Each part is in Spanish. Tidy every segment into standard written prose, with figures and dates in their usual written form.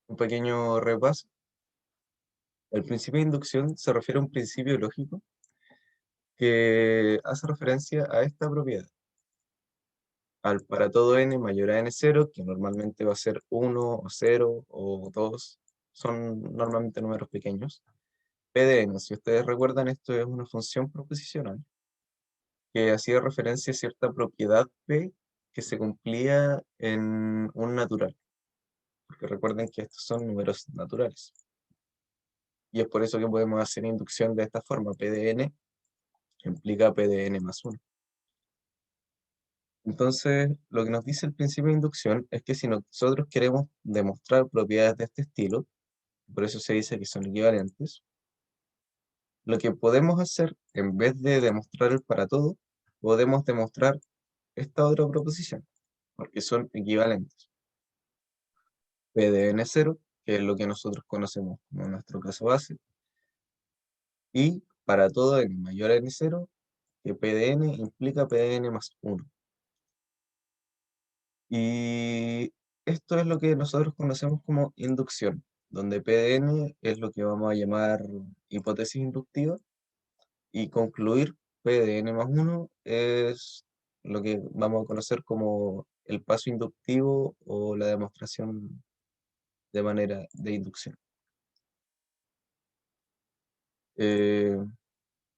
Un pequeño repaso. El principio de inducción se refiere a un principio lógico que hace referencia a esta propiedad. Al para todo n mayor a n0, que normalmente va a ser 1 o 0 o 2, son normalmente números pequeños. P de n, si ustedes recuerdan, esto es una función proposicional que hacía referencia a cierta propiedad P que se cumplía en un natural, porque recuerden que estos son números naturales. Y es por eso que podemos hacer inducción de esta forma, P de n implica P de n más 1. Entonces, lo que nos dice el principio de inducción es que si nosotros queremos demostrar propiedades de este estilo, por eso se dice que son equivalentes, lo que podemos hacer, en vez de demostrar el para todo, podemos demostrar esta otra proposición, porque son equivalentes. P de n0, que es lo que nosotros conocemos como nuestro caso base, y para todo n mayor a n0, que P de n implica P de n más 1. Y esto es lo que nosotros conocemos como inducción, donde P de n es lo que vamos a llamar hipótesis inductiva, y concluir P de n más 1 es lo que vamos a conocer como el paso inductivo o la demostración de manera de inducción. Eh,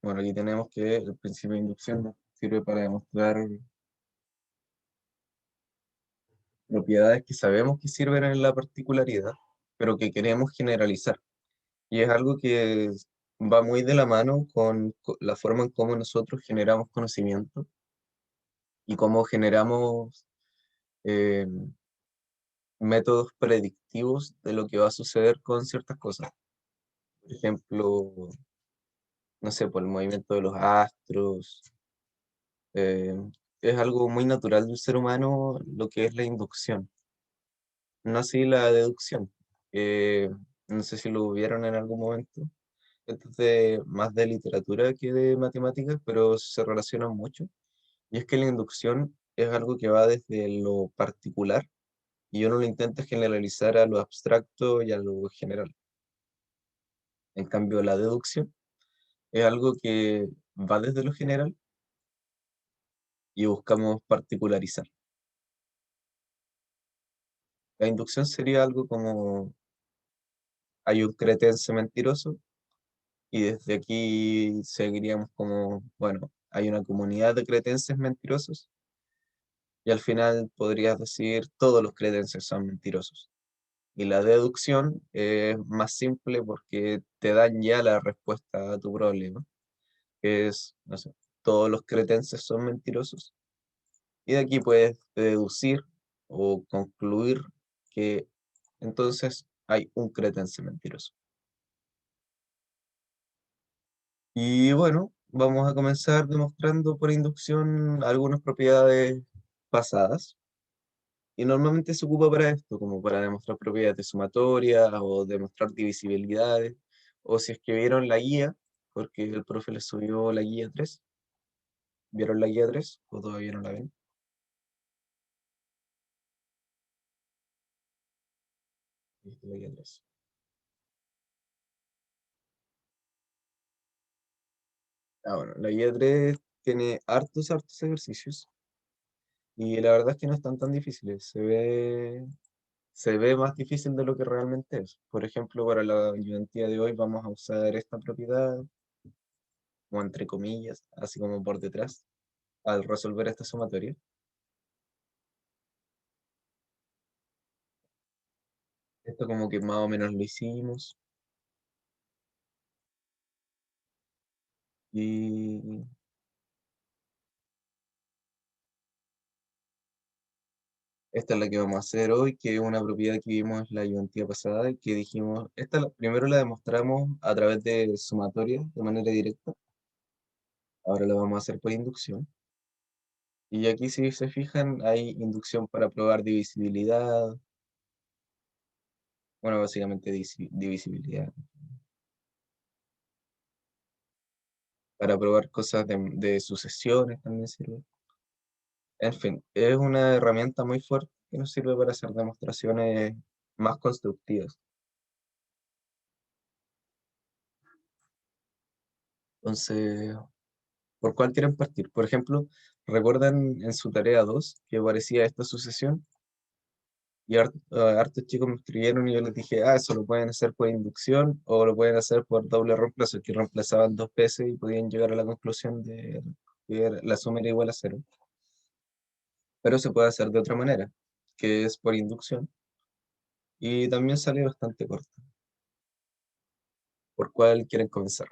bueno, aquí tenemos que el principio de inducción nos sirve para demostrar propiedades que sabemos que sirven en la particularidad, pero que queremos generalizar. Y es algo que va muy de la mano con la forma en cómo nosotros generamos conocimiento y cómo generamos eh, métodos predictivos de lo que va a suceder con ciertas cosas. Por ejemplo, no sé, por el movimiento de los astros. eh, es algo muy natural del ser humano lo que es la inducción, no así la deducción. No sé si lo vieron en algún momento. Esto es más de literatura que de matemáticas, pero se relacionan mucho. Y es que la inducción es algo que va desde lo particular y uno lo intenta generalizar a lo abstracto y a lo general. En cambio, la deducción es algo que va desde lo general y buscamos particularizar. La inducción sería algo como hay un cretense mentiroso y desde aquí seguiríamos como, bueno, hay una comunidad de cretenses mentirosos y al final podrías decir todos los cretenses son mentirosos. Y la deducción es más simple porque te dan ya la respuesta a tu problema, que es, no sé, todos los cretenses son mentirosos. Y de aquí puedes deducir o concluir que entonces hay un cretense mentiroso. Y bueno, vamos a comenzar demostrando por inducción algunas propiedades pasadas. Y normalmente se ocupa para esto, como para demostrar propiedades de sumatoria o demostrar divisibilidades. O si es que vieron la guía, porque el profe les subió la guía 3. ¿Vieron la guía 3 o todavía no la ven? Viste la guía 3. Bueno, la guía 3 tiene hartos ejercicios. Y la verdad es que no están tan difíciles. Se ve más difícil de lo que realmente es. Por ejemplo, para la ayudantía de hoy vamos a usar esta propiedad, o entre comillas, así como por detrás, al resolver esta sumatoria. Esto como que más o menos lo hicimos. Y esta es la que vamos a hacer hoy, que es una propiedad que vimos la ayudantía pasada y que dijimos, primero la demostramos a través de sumatoria de manera directa, ahora la vamos a hacer por inducción. Y aquí si se fijan hay inducción para probar divisibilidad, bueno, básicamente divisibilidad, para probar cosas de sucesiones también sirve. En fin, es una herramienta muy fuerte que nos sirve para hacer demostraciones más constructivas. Entonces, ¿por cuál quieren partir? Por ejemplo, ¿recuerdan en su tarea 2 que aparecía esta sucesión? Y hartos chicos me escribieron y yo les dije, eso lo pueden hacer por inducción o lo pueden hacer por doble reemplazo, que reemplazaban dos veces y podían llegar a la conclusión de que la suma era igual a cero. Pero se puede hacer de otra manera, que es por inducción, y también sale bastante corto. ¿Por cuál quieren comenzar?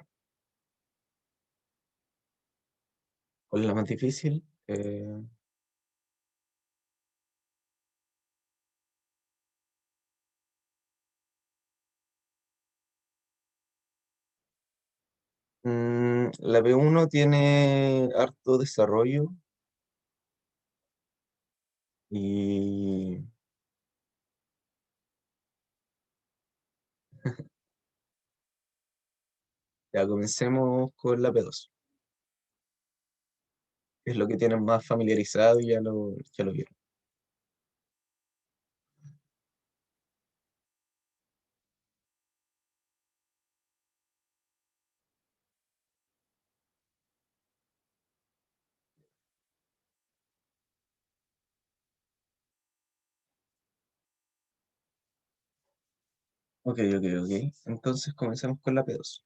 ¿Cuál es la más difícil? La B1 tiene harto desarrollo y ya comencemos con la B2, que es lo que tienen más familiarizado y ya lo vieron. Ok, ok, ok. Entonces comencemos con la P2.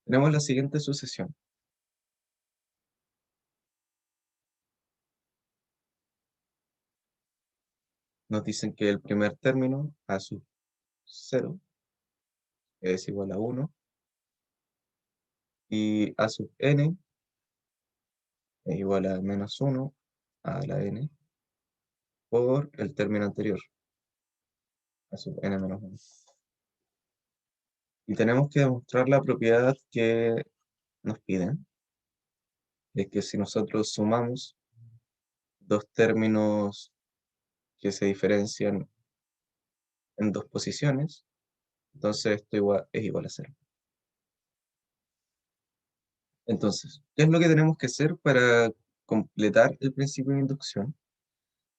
Tenemos la siguiente sucesión. Nos dicen que el primer término, a sub 0, es igual a 1, y a sub n es igual a menos 1 a la n por el término anterior, a sub n menos 1. Y tenemos que demostrar la propiedad que nos piden, es que si nosotros sumamos dos términos que se diferencian en dos posiciones, entonces esto es igual a 0. Entonces, ¿qué es lo que tenemos que hacer para completar el principio de inducción?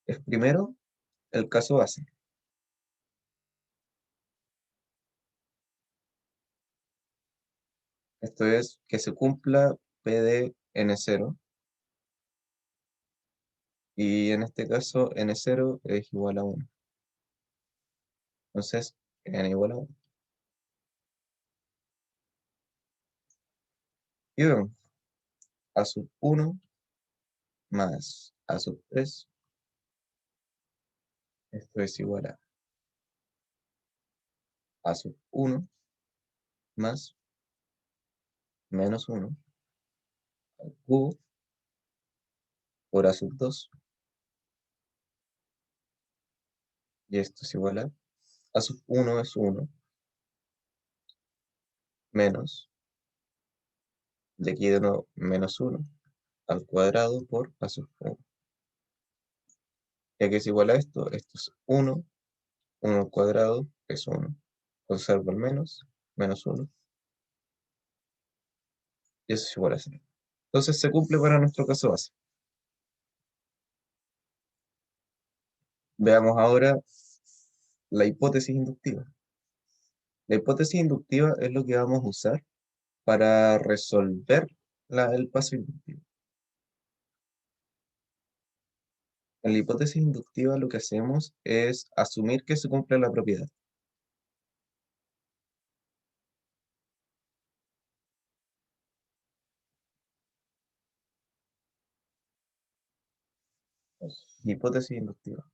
Es primero el caso base. Esto es que se cumpla P de n0, y en este caso n0 es igual a 1. Entonces, n igual a 1. Y vemos a sub 1 más a sub 3, esto es igual a sub 1 más menos 1 al cubo por a sub 2, y esto es igual a sub 1 es 1 menos, de aquí de nuevo, menos 1 al cuadrado por a sub 1. Ya que es igual a esto es 1, 1 al cuadrado es 1. Conservo el menos, menos 1, y eso es igual a 0. Entonces se cumple para nuestro caso base. Veamos ahora la hipótesis inductiva. La hipótesis inductiva es lo que vamos a usar para resolver el paso inductivo. En la hipótesis inductiva lo que hacemos es asumir que se cumple la propiedad. Hipótesis inductiva.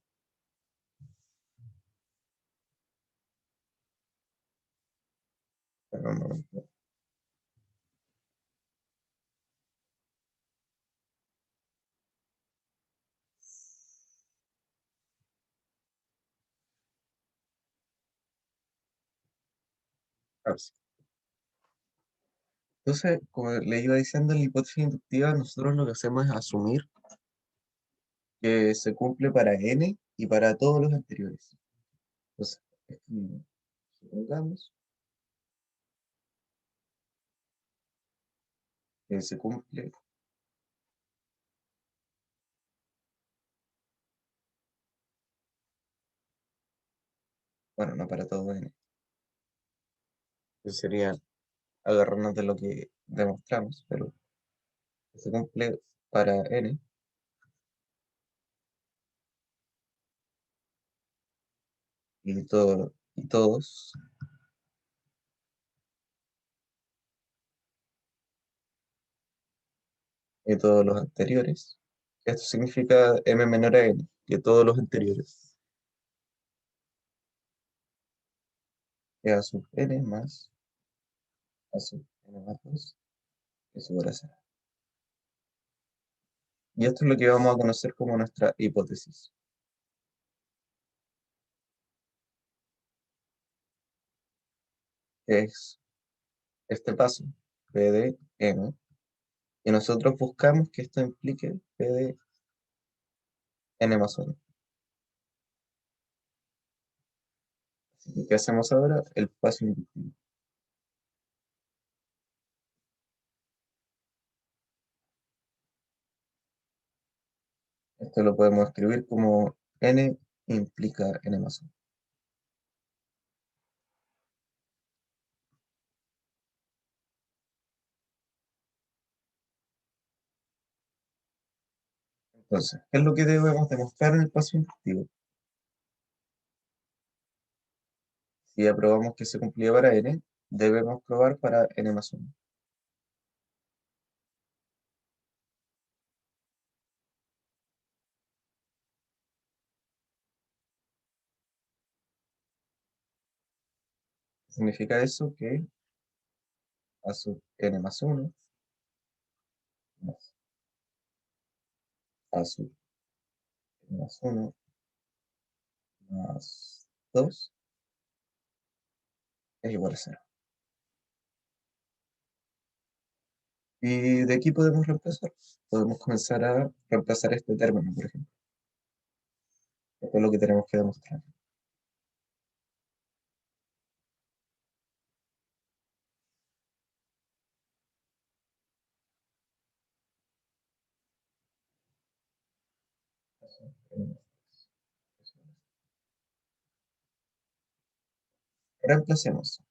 Espera un momento. Ahora sí. Entonces, como le iba diciendo, en la hipótesis inductiva nosotros lo que hacemos es asumir que se cumple para n y para todos los anteriores. Entonces, supongamos que se cumple Bueno, no para todo n. Eso sería agarrarnos de lo que demostramos, pero se cumple para n y todos los anteriores. Esto significa m menor a n, que todos los anteriores. Que a sub n más a sub n más 2 es igual a 0. Y esto es lo que vamos a conocer como nuestra hipótesis. Que es este paso, P de n, y nosotros buscamos que esto implique P de n más 1. Así que, ¿qué hacemos ahora? El paso inductivo. Esto lo podemos escribir como n implica n más 1. Entonces, ¿qué es lo que debemos demostrar en el paso inductivo? Si ya probamos que se cumplía para n, debemos probar para n más 1. Significa eso que a sub n más 1 más a sub n más 1 más 2 es igual a 0. Y de aquí podemos reemplazar. Podemos comenzar a reemplazar este término, por ejemplo. Esto es lo que tenemos que demostrar. Reemplacemos.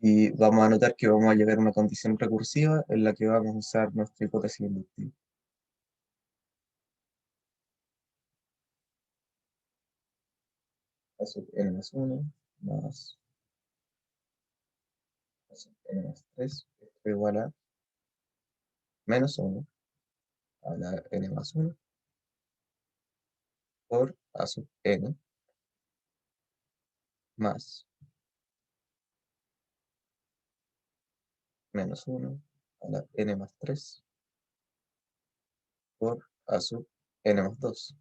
Y vamos a notar que vamos a llegar a una condición recursiva en la que vamos a usar nuestra hipótesis inductiva. A sub n más 1 más a sub n más 3 esto es igual a menos 1 a la n más 1 por a sub n más menos 1 a la n más 3 por a sub n más 2.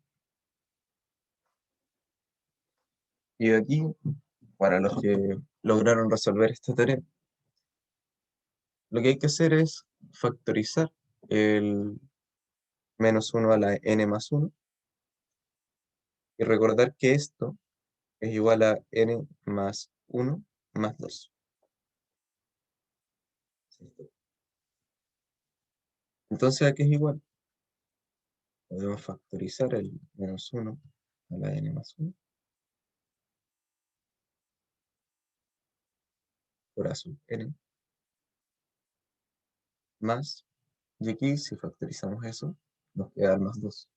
Y de aquí, para los que lograron resolver este teorema, lo que hay que hacer es factorizar el menos 1 a la n más 1 y recordar que esto es igual a n más 1 más 2. Entonces, ¿a qué es igual? Podemos factorizar el menos 1 a la n más 1 por a sub n más, y aquí si factorizamos eso, nos queda el más 2.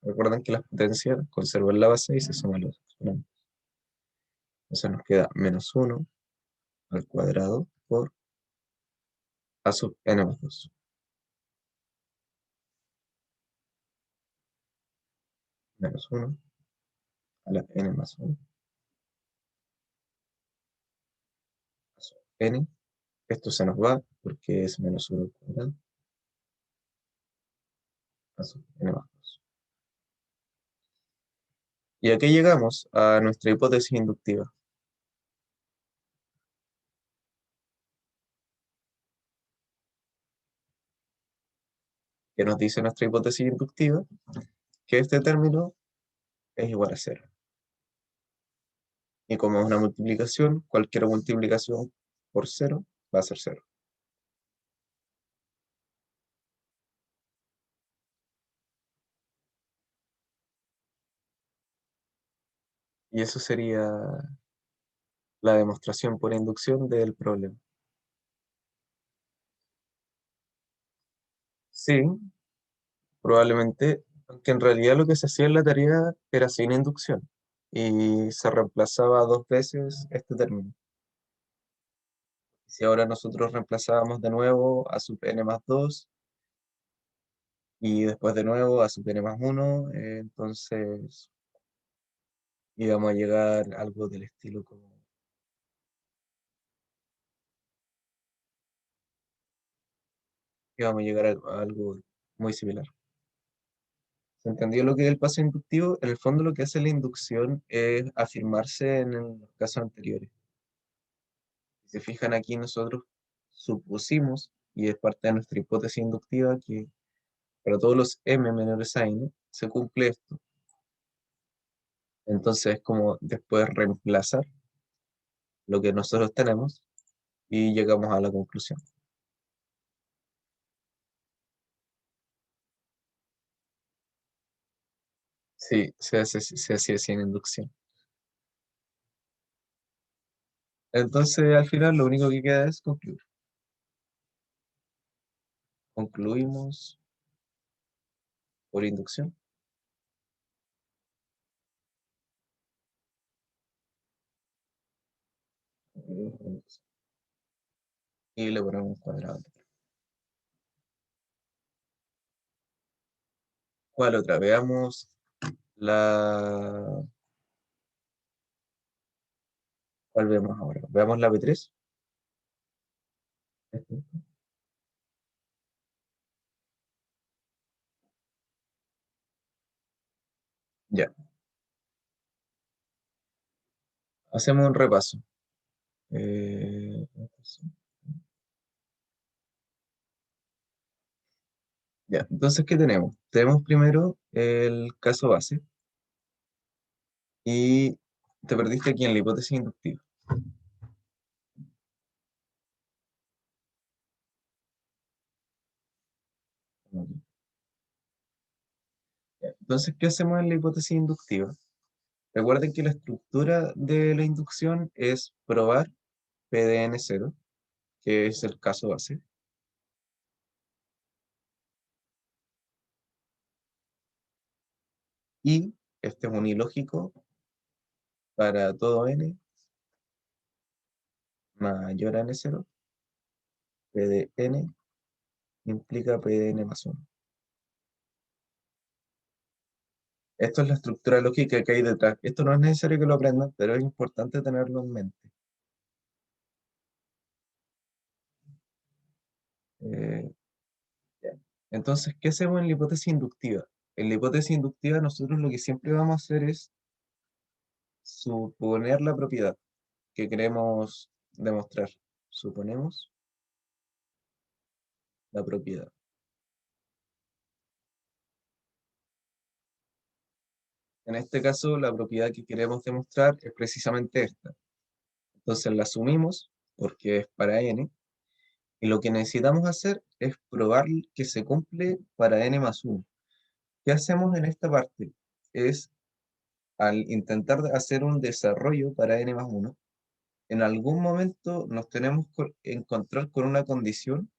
Recuerden que las potencias conservan la base y se suman los exponentes. Entonces nos queda menos 1 al cuadrado por a sub n más 2. Menos 1 a la n más 1 a sub n. Esto se nos va porque es menos 1 al cuadrado a sub n más 2. Y aquí llegamos a nuestra hipótesis inductiva. Que nos dice nuestra hipótesis inductiva que este término es igual a 0. Y como es una multiplicación, cualquier multiplicación por 0 va a ser 0. Y eso sería la demostración por inducción del problema. Sí, probablemente, aunque en realidad lo que se hacía en la tarea era sin inducción y se reemplazaba dos veces este término. Si ahora nosotros reemplazábamos de nuevo a sub n más 2 y después de nuevo a sub n más 1, entonces íbamos a llegar a algo del estilo como, íbamos a llegar a algo muy similar. ¿Se entendió lo que es el paso inductivo? En el fondo lo que hace la inducción es afirmarse en los casos anteriores. Si se fijan aquí, nosotros supusimos, y es parte de nuestra hipótesis inductiva, que para todos los m menores a n se cumple esto. Entonces es como después reemplazar lo que nosotros tenemos y llegamos a la conclusión. Sí, se hacía sin inducción. Entonces al final lo único que queda es concluir. Concluimos por inducción. Y le ponemos un cuadrado. ¿Cuál otra? Veamos la... ¿Cuál vemos ahora? Veamos la B3. Ya, hacemos un repaso. Eh, ya, entonces, ¿qué tenemos? Tenemos primero el caso base y te perdiste aquí en la hipótesis inductiva. Ya, entonces, ¿qué hacemos en la hipótesis inductiva? Recuerden que la estructura de la inducción es probar PDN0, que es el caso base, y este es un ilógico para todo n mayor a n0, PDN implica PDN más 1. Esto es la estructura lógica que hay detrás. Esto no es necesario que lo aprendan, pero es importante tenerlo en mente. Eh, ya. Entonces, ¿qué hacemos en la hipótesis inductiva? En la hipótesis inductiva nosotros lo que siempre vamos a hacer es suponer la propiedad que queremos demostrar. Suponemos la propiedad. En este caso, la propiedad que queremos demostrar es precisamente esta. Entonces la asumimos porque es para n, y lo que necesitamos hacer es probar que se cumple para n más 1. ¿Qué hacemos en esta parte? Es al intentar hacer un desarrollo para n más 1, en algún momento nos tenemos que encontrar con una condición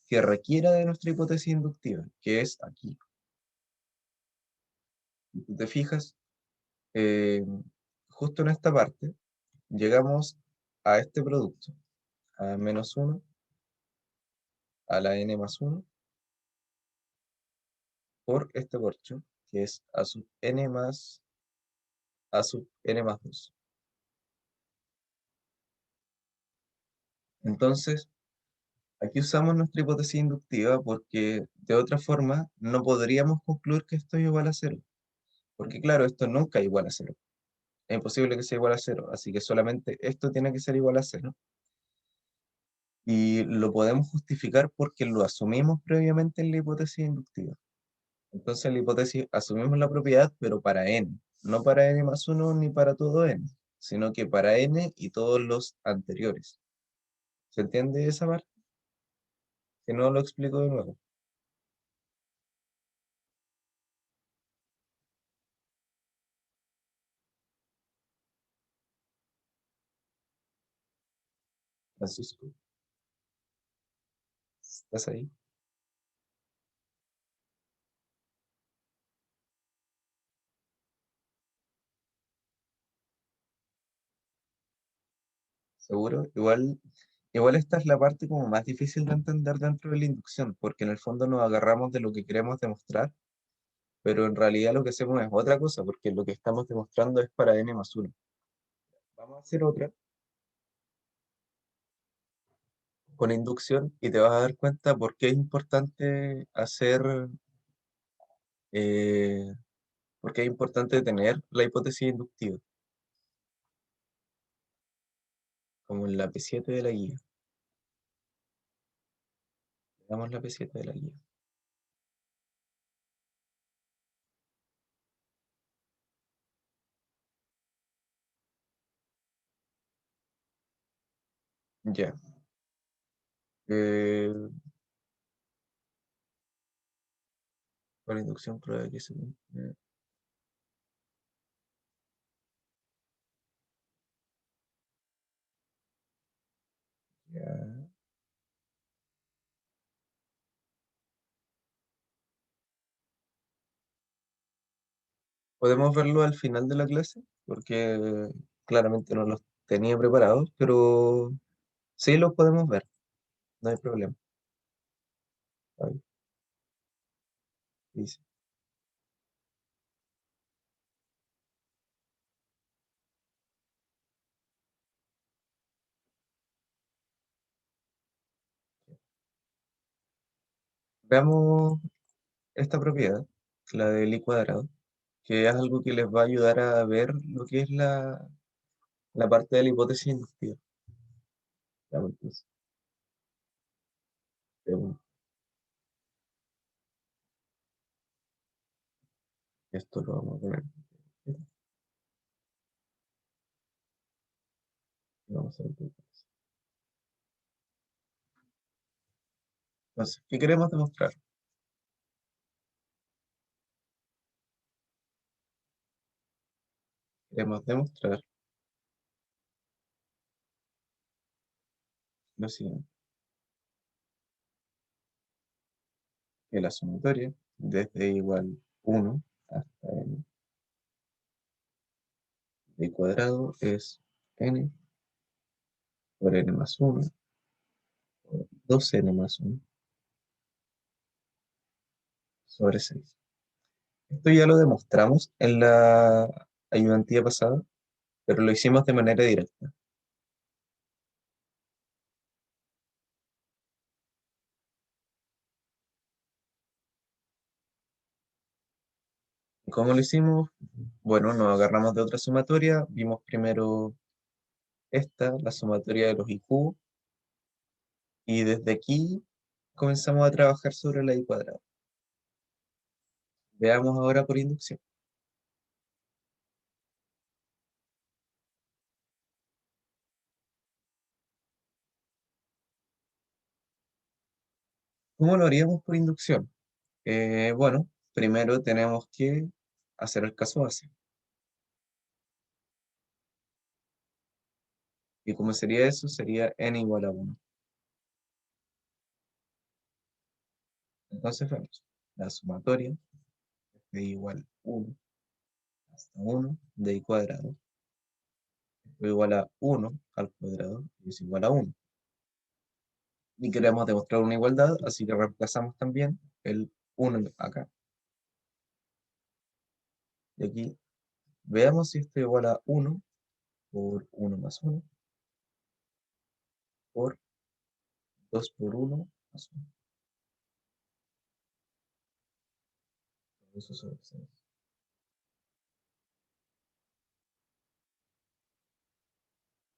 que requiera de nuestra hipótesis inductiva, que es aquí. Si tú te fijas, eh, justo en esta parte, llegamos a este producto, a menos 1, a la n más 1, por este corcho, que es a sub n más a sub n más 2. Entonces, aquí usamos nuestra hipótesis inductiva porque de otra forma no podríamos concluir que esto es igual a cero. Porque claro, esto nunca es igual a cero. Es imposible que sea igual a cero. Así que solamente esto tiene que ser igual a cero. Y lo podemos justificar porque lo asumimos previamente en la hipótesis inductiva. Entonces, en la hipótesis asumimos la propiedad, pero para n. No para n más 1 ni para todo n, sino que para n y todos los anteriores. ¿Se entiende esa parte? Que no lo explico de nuevo. Francisco, ¿estás ahí? ¿Seguro? Igual esta es la parte como más difícil de entender dentro de la inducción, porque en el fondo nos agarramos de lo que queremos demostrar, pero en realidad lo que hacemos es otra cosa, porque lo que estamos demostrando es para n+1. Vamos a hacer otra con inducción y te vas a dar cuenta por qué es importante eh, por qué es importante tener la hipótesis inductiva, como en la P7 de la guía. Veamos la P7 de la guía. Ya. Eh, con inducción prueba que se cumple. Ya. Podemos verlo al final de la clase, porque claramente no los tenía preparados, pero sí los podemos ver, no hay problema. Ahí dice. Veamos esta propiedad, la del i cuadrado, que es algo que les va a ayudar a ver lo que es la parte de la hipótesis inductiva. Veamos entonces, veamos, esto lo vamos a poner. Vamos a ver qué pasa. Entonces, ¿qué queremos demostrar? Queremos demostrar lo siguiente, que la sumatoria desde igual 1 hasta n de cuadrado es n por n más 1 por 2n más 1 sobre 6. Esto ya lo demostramos en la ayudantía pasada, pero lo hicimos de manera directa. ¿Y cómo lo hicimos? Bueno, nos agarramos de otra sumatoria, vimos primero esta, la sumatoria de los i cubos, y desde aquí comenzamos a trabajar sobre la i cuadrada. Veamos ahora por inducción. ¿Cómo lo haríamos por inducción? Bueno, primero tenemos que hacer el caso base. ¿Y cómo sería eso? Sería n igual a 1. Entonces vemos la sumatoria de igual 1 hasta 1 de i cuadrado es igual a 1 al cuadrado y es igual a 1. Y queremos demostrar una igualdad, así que reemplazamos también el 1 acá. Y aquí veamos si esto es igual a 1 por 1 más 1 por 2 por 1 más 1. Eso sobre 6.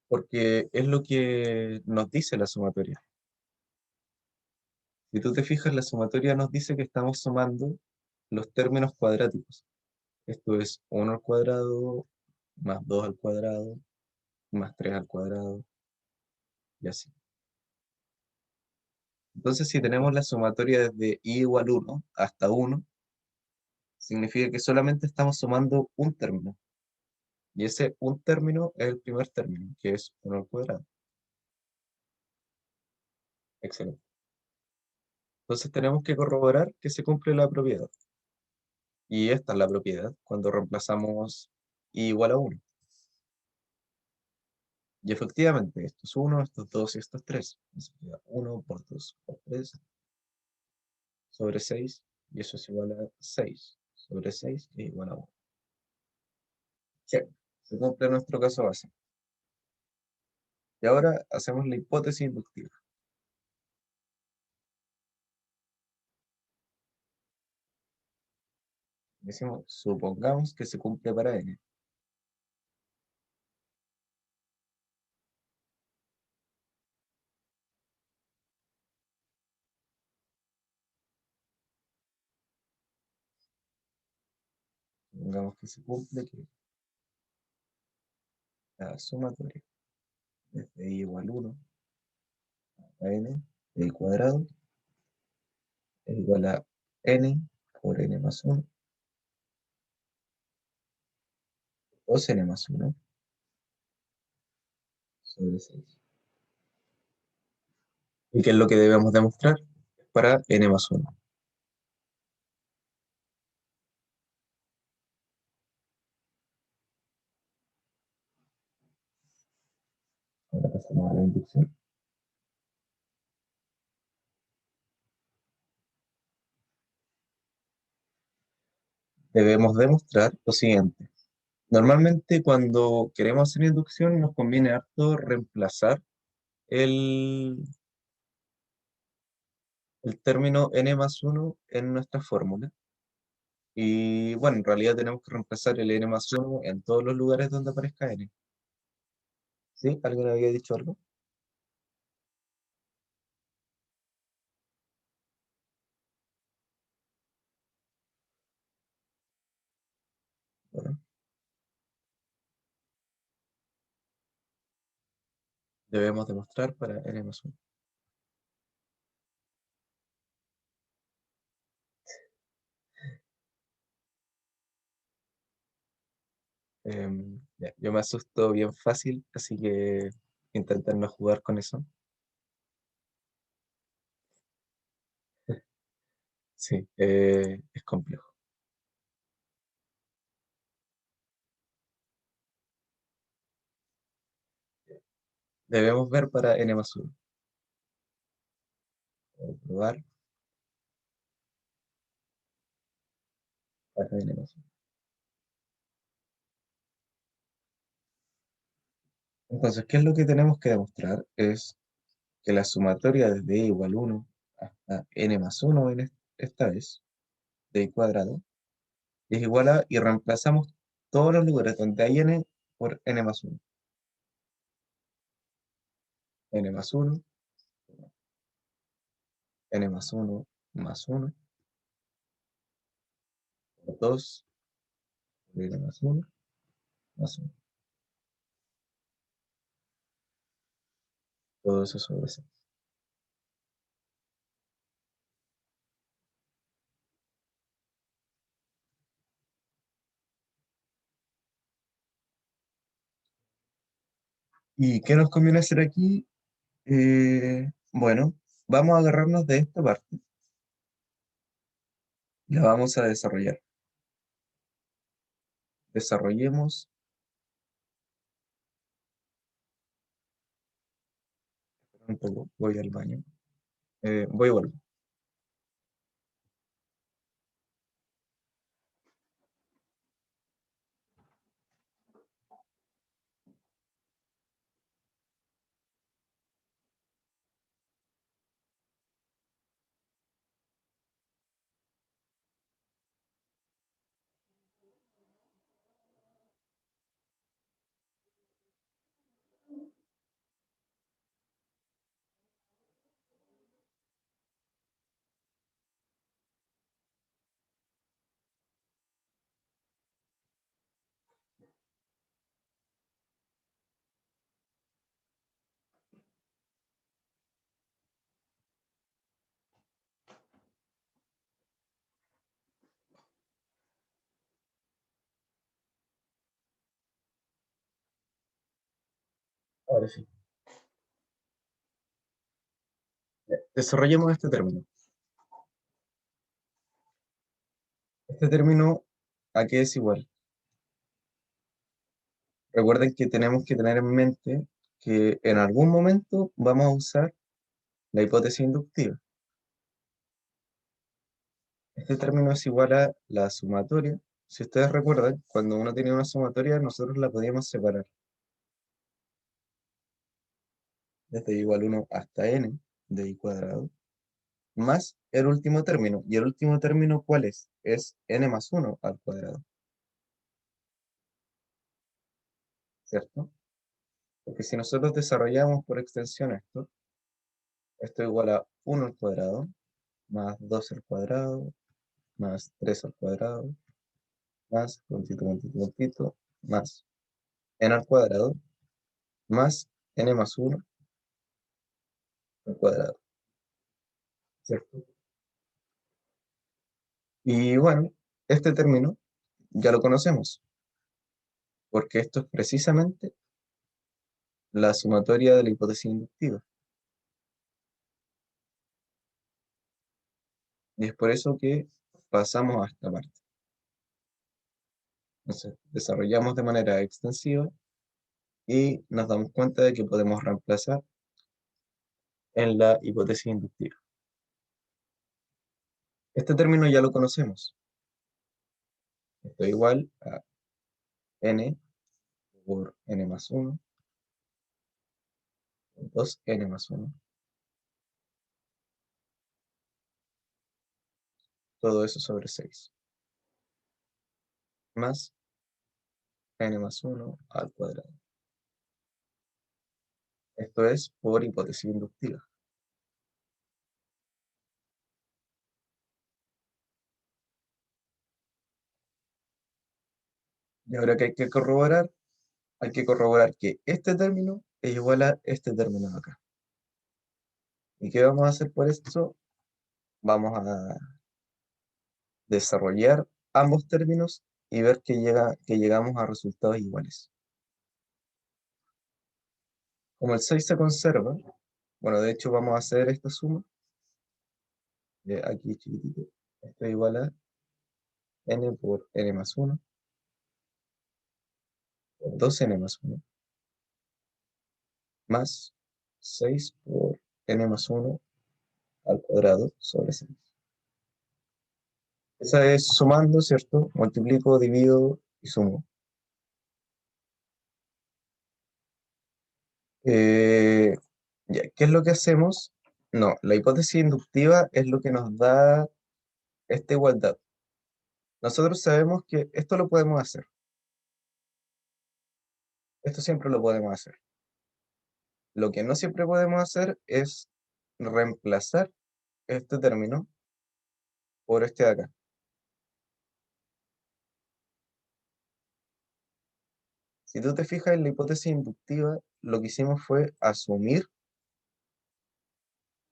Porque es lo que nos dice la sumatoria. Si tú te fijas, la sumatoria nos dice que estamos sumando los términos cuadráticos. Esto es 1 al cuadrado, más 2 al cuadrado, más 3 al cuadrado, y así. Entonces, si tenemos la sumatoria desde i igual 1 hasta 1, significa que solamente estamos sumando un término. Y ese un término es el primer término, que es 1 al cuadrado. Excelente. Entonces tenemos que corroborar que se cumple la propiedad. Y esta es la propiedad cuando reemplazamos i igual a uno. Y efectivamente, esto es 1, esto es 2 y esto es 3. Entonces queda 1 por 2 por 3 sobre 6. Y eso es igual a 6 sobre 6 que es igual a 1. Check. Se cumple nuestro caso base. Y ahora hacemos la hipótesis inductiva. Decimos, supongamos que se cumple para n. Supongamos que se cumple que la sumatoria de i igual a 1 a n de i cuadrado es igual a n por n más 1, 2n más 1 sobre 6. ¿Y qué es lo que debemos demostrar? Para n más 1. Ahora pasamos a la inducción. Debemos demostrar lo siguiente. Normalmente cuando queremos hacer inducción nos conviene harto reemplazar el, el término n más 1 en nuestra fórmula. Y bueno, en realidad tenemos que reemplazar el n más 1 en todos los lugares donde aparezca n. ¿Sí? ¿Alguien había dicho algo? Bueno, debemos demostrar para n más 1. Ya, yo me asusto bien fácil, así que intentar no jugar con eso. Sí, es complejo. Debemos ver para n más 1. Probar para n más 1. Entonces, ¿qué es lo que tenemos que demostrar? Es que la sumatoria desde i igual 1 hasta n más 1 esta vez, de i cuadrado, es igual a, y reemplazamos todos los lugares donde hay n por n más 1. N más 1, n más 1 más 1, por 2, por n más 1, más 1. Todo eso sobre 6. ¿Y qué nos conviene hacer aquí? Bueno, vamos a agarrarnos de esta parte y la vamos a desarrollar. Desarrollemos un poco, voy al baño. Voy y vuelvo. Ahora sí. Desarrollemos este término. Este término, ¿a qué es igual? Recuerden que tenemos que tener en mente que en algún momento vamos a usar la hipótesis inductiva. Este término es igual a la sumatoria. Si ustedes recuerdan, cuando uno tenía una sumatoria, nosotros la podíamos separar desde i igual 1 hasta n de i cuadrado, más el último término. ¿Y el último término cuál es? Es n más 1 al cuadrado, ¿cierto? Porque si nosotros desarrollamos por extensión esto es igual a 1 al cuadrado, más 2 al cuadrado, más 3 al cuadrado, más puntito, más n al cuadrado, más n más 1 al cuadrado, ¿cierto? Y bueno, este término ya lo conocemos, porque esto es precisamente la sumatoria de la hipótesis inductiva. Y es por eso que pasamos a esta parte. Entonces, desarrollamos de manera extensiva y nos damos cuenta de que podemos reemplazar en la hipótesis inductiva. Este término ya lo conocemos. Esto es igual a n por n más 1, 2n más 1. Todo eso sobre 6. Más n más 1 al cuadrado. Esto es por hipótesis inductiva. Y ahora que hay que corroborar que este término es igual a este término de acá. ¿Y qué vamos a hacer por esto? Vamos a desarrollar ambos términos y ver que llegamos a resultados iguales. Como el 6 se conserva, bueno, de hecho vamos a hacer esta suma, aquí chiquitito, esto es igual a n por n más 1, por 2n más 1, más 6 por n más 1 al cuadrado sobre 6. Esa es sumando, ¿cierto? Multiplico, divido y sumo. Eh, ya, ¿qué es lo que hacemos? No, la hipótesis inductiva es lo que nos da esta igualdad. Nosotros sabemos que esto lo podemos hacer. Esto siempre lo podemos hacer. Lo que no siempre podemos hacer es reemplazar este término por este de acá. Si tú te fijas en la hipótesis inductiva, lo que hicimos fue asumir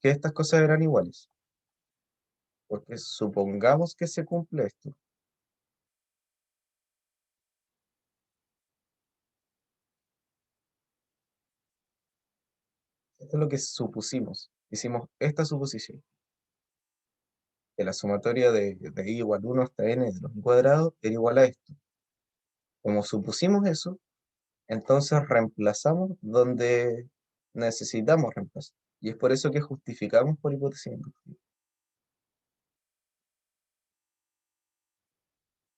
que estas cosas eran iguales. Porque supongamos que se cumple esto. Esto es lo que supusimos. Hicimos esta suposición. Que la sumatoria de i igual 1 hasta n de los cuadrados era igual a esto. Como supusimos eso, entonces reemplazamos donde necesitamos reemplazar. Y es por eso que justificamos por hipótesis inductiva.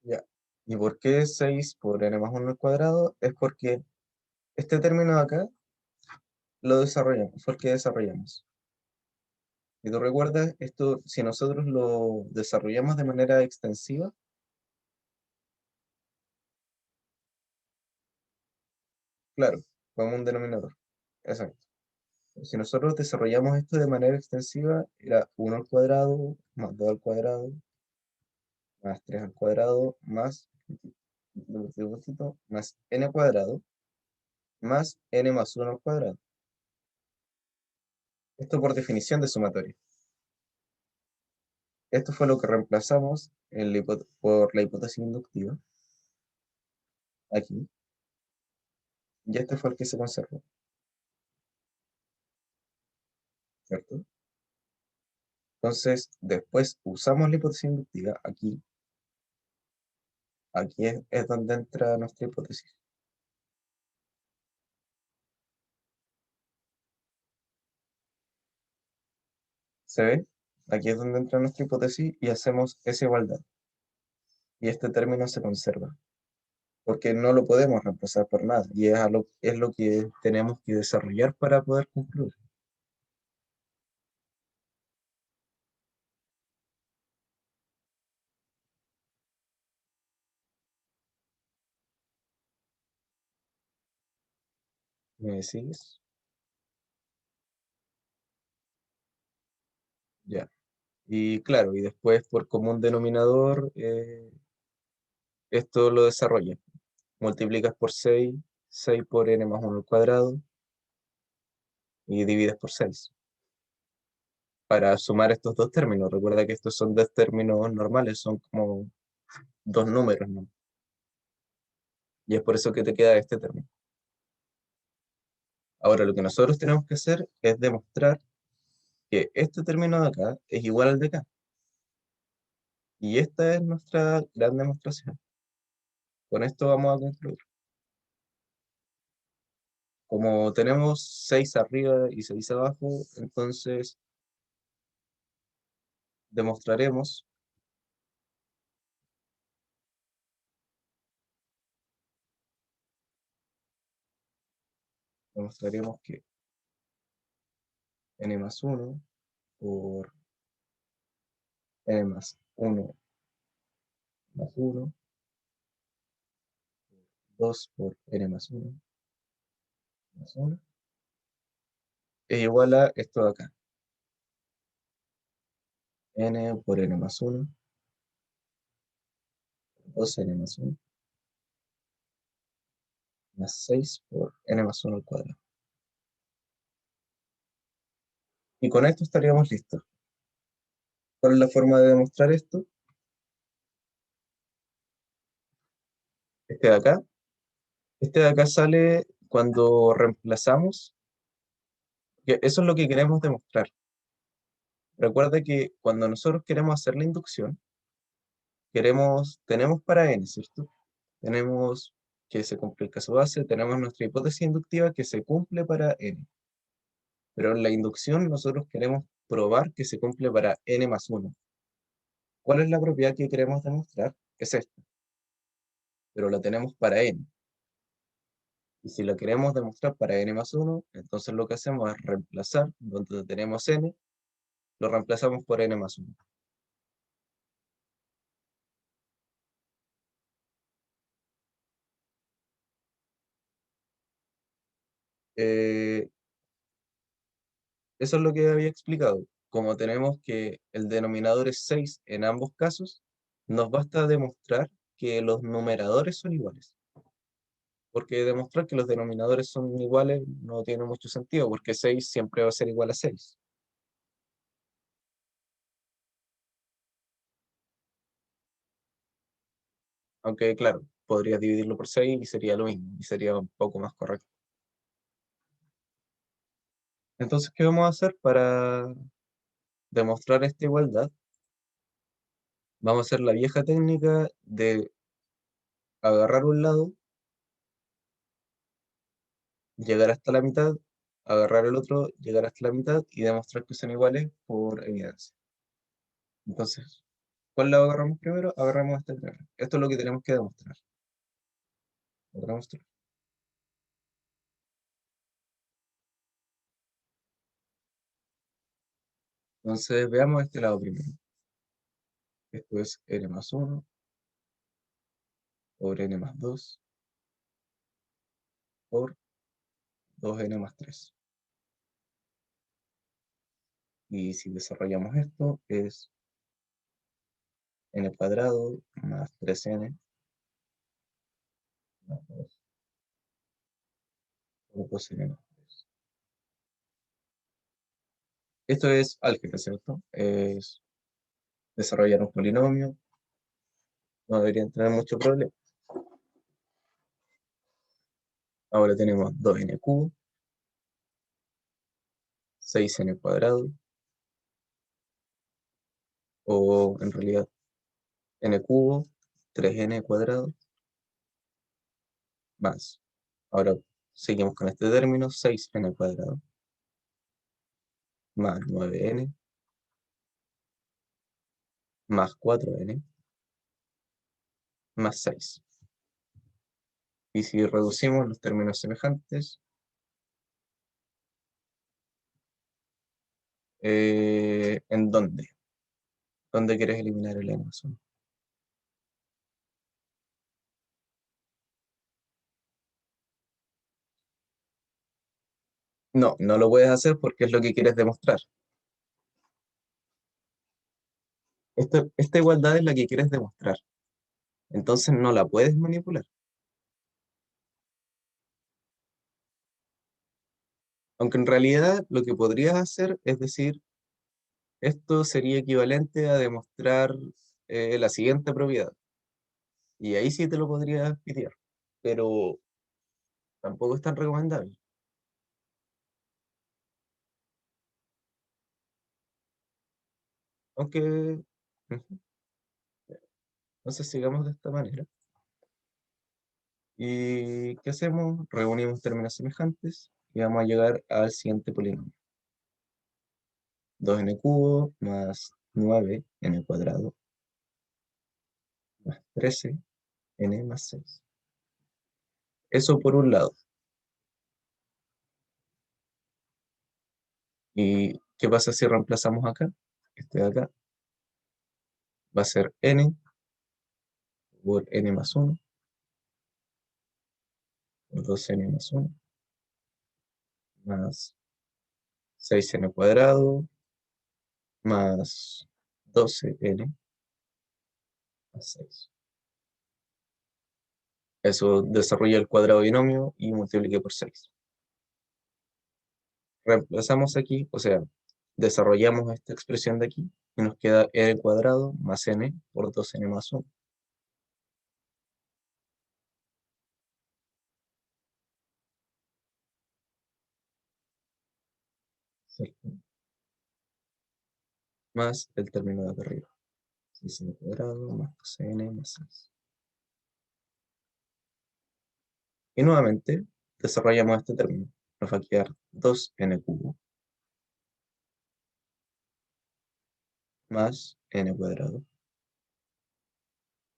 Ya. ¿Y por qué 6 por n más 1 al cuadrado? Es porque este término de acá lo desarrollamos, fue el que desarrollamos. Y tú recuerdas, esto, si nosotros lo desarrollamos de manera extensiva, claro, como un denominador. Exacto. Si nosotros desarrollamos esto de manera extensiva, era 1 al cuadrado, más 2 al cuadrado, más 3 al cuadrado, más n al cuadrado, más n más 1 al cuadrado. Esto por definición de sumatoria. Esto fue lo que reemplazamos por la hipótesis inductiva, aquí, y este fue el que se conservó, ¿cierto? Entonces, después usamos la hipótesis inductiva. Aquí es donde entra nuestra hipótesis. ¿Se ve? Aquí es donde entra nuestra hipótesis y hacemos esa igualdad. Y este término se conserva, porque no lo podemos reemplazar por nada. Y es lo que tenemos que desarrollar para poder concluir. ¿Me sigues? Ya. Y claro, y después por común denominador, esto lo desarrolla. Multiplicas por 6, 6 por n más 1 al cuadrado, y divides por 6 para sumar estos dos términos. Recuerda que estos son dos términos normales, son como dos números, ¿no? Y es por eso que te queda este término. Ahora, lo que nosotros tenemos que hacer es demostrar que este término de acá es igual al de acá. Y esta es nuestra gran demostración. Con esto vamos a concluir. Como tenemos 6 arriba y 6 abajo, entonces demostraremos, demostraremos que n más 1 por n más 1 más 1, 2 por n más 1 más 1, es igual a esto de acá. N por n más 1, 2n más 1, más 6 por n más 1 al cuadrado. Y con esto estaríamos listos. ¿Cuál es la forma de demostrar esto? Este de acá. Este de acá sale cuando reemplazamos, que eso es lo que queremos demostrar. Recuerda que cuando nosotros queremos hacer la inducción, tenemos para n, ¿cierto? Tenemos que se cumple el caso base, tenemos nuestra hipótesis inductiva que se cumple para n. Pero en la inducción nosotros queremos probar que se cumple para n más 1. ¿Cuál es la propiedad que queremos demostrar? Es esta, pero la tenemos para n. Y si la queremos demostrar para n más 1, entonces lo que hacemos es reemplazar donde tenemos n, lo reemplazamos por n más 1. Eh, Eso es lo que había explicado. Como tenemos que el denominador es 6 en ambos casos, nos basta demostrar que los numeradores son iguales. Porque demostrar que los denominadores son iguales no tiene mucho sentido, porque 6 siempre va a ser igual a 6. Aunque, claro, podrías dividirlo por 6 y sería lo mismo, y sería un poco más correcto. Entonces, ¿qué vamos a hacer para demostrar esta igualdad? Vamos a hacer la vieja técnica de agarrar un lado, llegar hasta la mitad, agarrar el otro, llegar hasta la mitad y demostrar que son iguales por evidencia. Entonces, ¿cuál lado agarramos primero? Agarramos este primero. Esto es lo que tenemos que demostrar. Lo demostrar. Entonces, veamos este lado primero. Esto es n más 1 por n más 2 por 2n más 3. Y si desarrollamos esto, es n cuadrado más 3n más 2 por 2n más 3. Esto es álgebra, ¿cierto? Es desarrollar un polinomio. No deberían tener mucho problema. Ahora tenemos 2n cubo, 6n cuadrado, o en realidad n cubo, 3n cuadrado, más. Ahora seguimos con este término, 6n cuadrado, más 9n, más 4n, más 6. Y si reducimos los términos semejantes, ¿en dónde? ¿Dónde quieres eliminar el n más 1? No, no lo puedes hacer porque es lo que quieres demostrar. Esta igualdad es la que quieres demostrar. Entonces no la puedes manipular. Aunque en realidad lo que podrías hacer es decir, esto sería equivalente a demostrar la siguiente propiedad. Y ahí sí te lo podrías pitear. Pero tampoco es tan recomendable. Aunque, ujú, entonces sigamos de esta manera. ¿Y qué hacemos? Reunimos términos semejantes y vamos a llegar al siguiente polinomio. 2n cubo más 9n cuadrado más 13n más 6. Eso por un lado. ¿Y qué pasa si reemplazamos acá? Este de acá va a ser n por n más 1 por 2n más 1 más 6n cuadrado más 12n más 6. Eso desarrolla el cuadrado binomio y multiplique por 6. Reemplazamos aquí, o sea, desarrollamos esta expresión de aquí y nos queda n cuadrado más n por 2n más 1. ¿Cierto? Más el término de acá arriba. 6n cuadrado más 12n más 6. Y nuevamente desarrollamos este término. Nos va a quedar 2n cubo más n cuadrado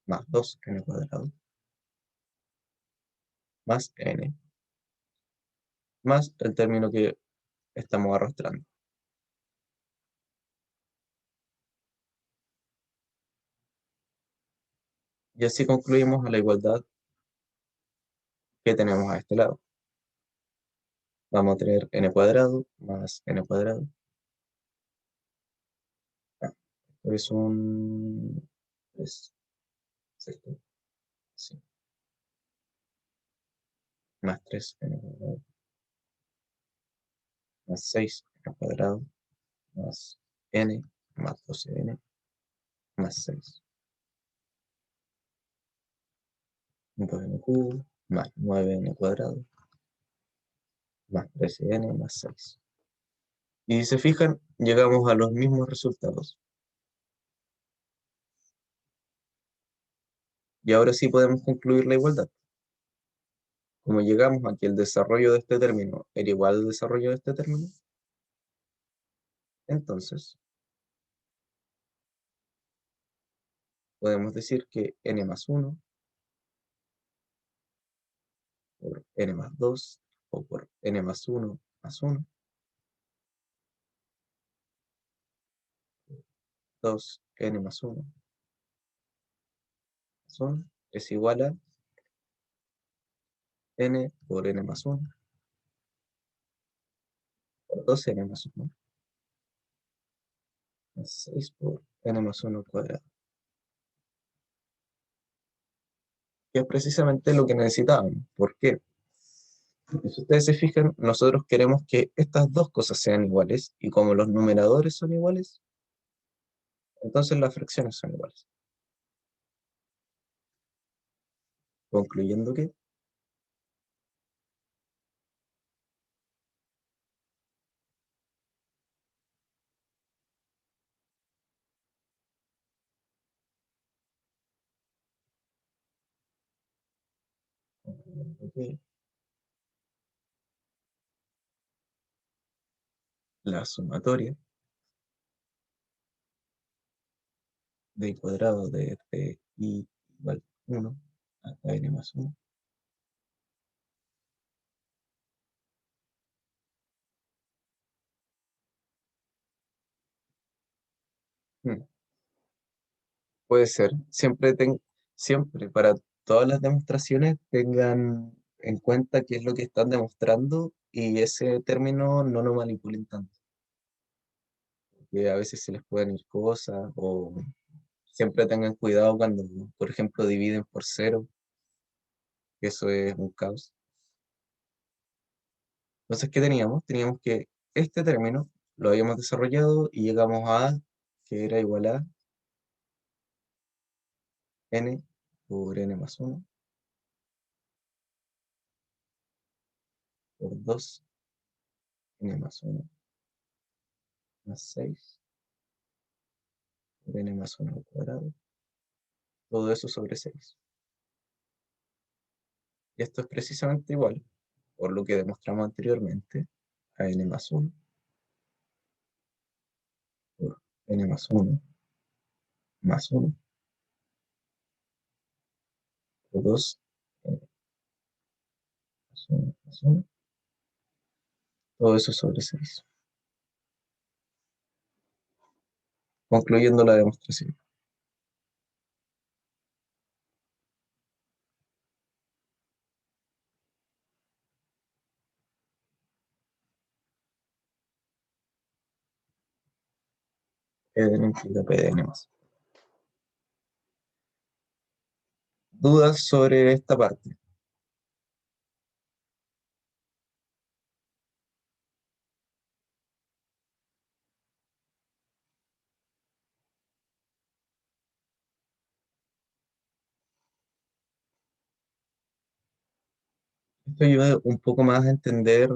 más 2n cuadrado más n más el término que estamos arrastrando. Y así concluimos a la igualdad que tenemos a este lado. Vamos a tener n cuadrado más n cuadrado. Ah, es un... Es, ¿cierto? Sí. Más 3n cuadrado más 6n cuadrado más n más 12n más 6. 2n cubo más 9n cuadrado más 13n más 6. Y si se fijan, llegamos a los mismos resultados. Y ahora sí podemos concluir la igualdad. Como llegamos a que el desarrollo de este término era igual al desarrollo de este término, entonces podemos decir que n más 1 por n más 2 o por n más 1 más 1, 2n más 1 más 1 es igual a n por n más 1 por 2n más 1 más 6 por n más 1 al cuadrado. Que es precisamente lo que necesitábamos. ¿Por qué? Porque si ustedes se fijan, nosotros queremos que estas dos cosas sean iguales, y como los numeradores son iguales, entonces las fracciones son iguales. Concluyendo que Ok. La sumatoria de I cuadrado de I igual 1 hasta n más 1. Puede ser. Siempre para todas las demostraciones tengan en cuenta qué es lo que están demostrando y ese término no lo manipulen tanto, que a veces se les pueden ir cosas o siempre tengan cuidado cuando, por ejemplo, dividen por cero, que eso es un caos. Entonces, ¿qué teníamos? Teníamos que este término lo habíamos desarrollado y llegamos a A, que era igual a n por n más 1 por 2 n más 1 más 6 por n más 1 al cuadrado, todo eso sobre 6. Y esto es precisamente igual, por lo que demostramos anteriormente, a n más 1 por n más 1 más 1 por 2 n más 1 más 1, todo eso sobre 6. Concluyendo la demostración. E de n implica p de n más. ¿Dudas sobre esta parte? Esto ayuda un poco más a entender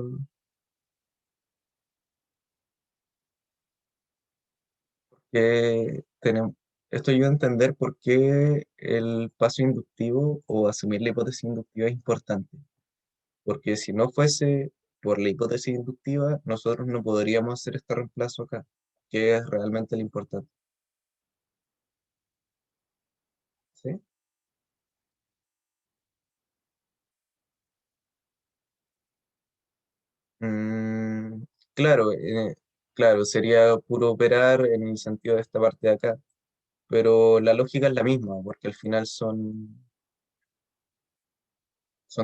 que tenemos, esto ayuda a entender por qué el paso inductivo o asumir la hipótesis inductiva es importante. Porque si no fuese por la hipótesis inductiva, nosotros no podríamos hacer este reemplazo acá, que es realmente lo importante. ¿Sí? Mm, claro, claro, sería puro operar en el sentido de esta parte de acá, pero la lógica es la misma, porque al final son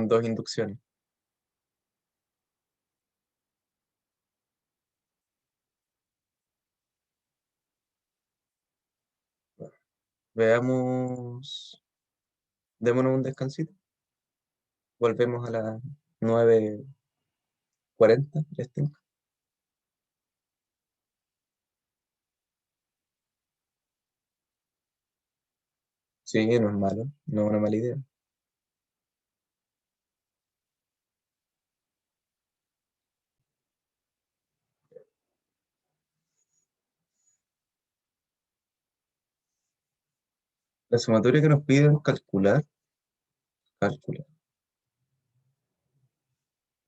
dos inducciones. Bueno, veamos, démonos un descansito, volvemos a las 9:40, ya está. Sí, no es malo, no es una mala idea. La sumatoria que nos piden calcular,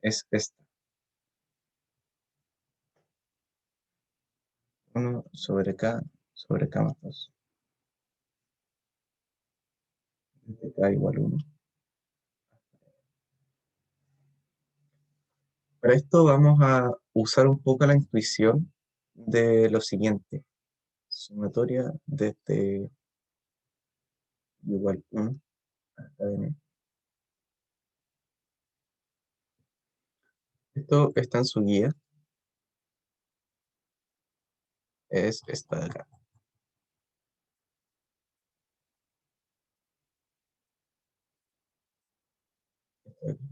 es esta. 1 sobre k más 2. De k igual 1. Para esto vamos a usar un poco la intuición de lo siguiente. Sumatoria desde igual 1 hasta n. Esto está en su guía, es esta de acá. Esta de acá.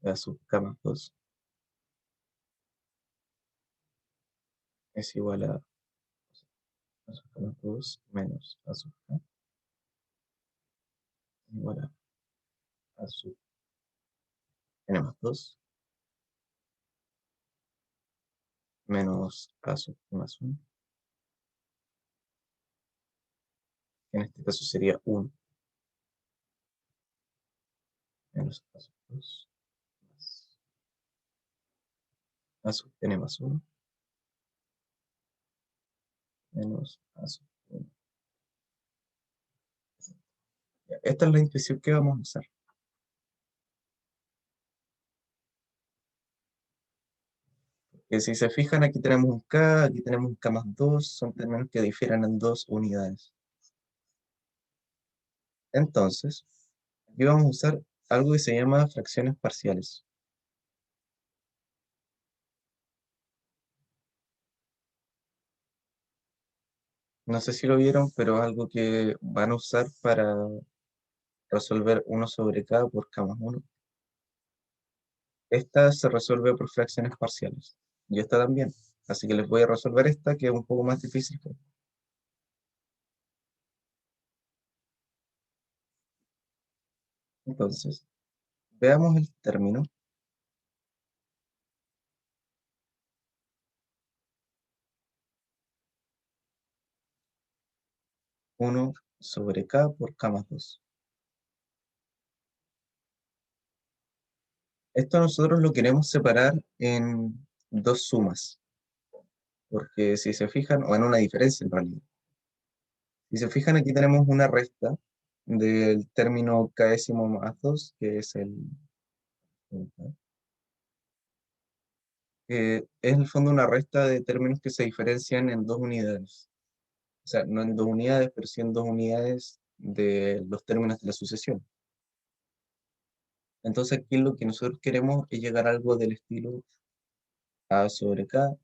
La sub k más 2 es igual a sub k más 2 menos a sub k igual a sub n más 2 menos a sub k más 1, que en este caso sería 1. menos a sub 2 más a sub n más 1 menos a sub 1. Esta es la intuición que vamos a usar. Que si se fijan, aquí tenemos un K, aquí tenemos un K más 2, son términos que difieren en 2 unidades. Entonces, aquí vamos a usar algo que se llama fracciones parciales. No sé si lo vieron, pero es algo que van a usar para resolver 1/k por k más 1. Esta se resuelve por fracciones parciales. Y esta también. Así que les voy a resolver esta, que es un poco más difícil que esta. Entonces, veamos el término. 1/k por k más 2. Esto nosotros lo queremos separar en dos sumas, porque si se fijan, o en una diferencia en realidad. Si se fijan, aquí tenemos una resta del término késimo más 2, que es es en el fondo una resta de términos que se diferencian en 2 unidades. O sea, no en 2 unidades, pero sí en 2 unidades de los términos de la sucesión. Entonces aquí lo que nosotros queremos es llegar a algo del estilo a sobre k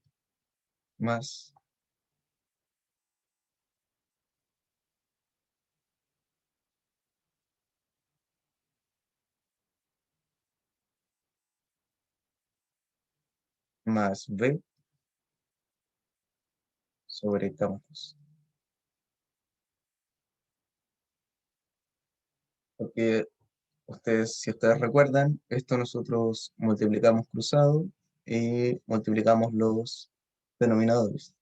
más b sobre k más 2. Porque si ustedes recuerdan, esto nosotros multiplicamos cruzado y multiplicamos los denominadores.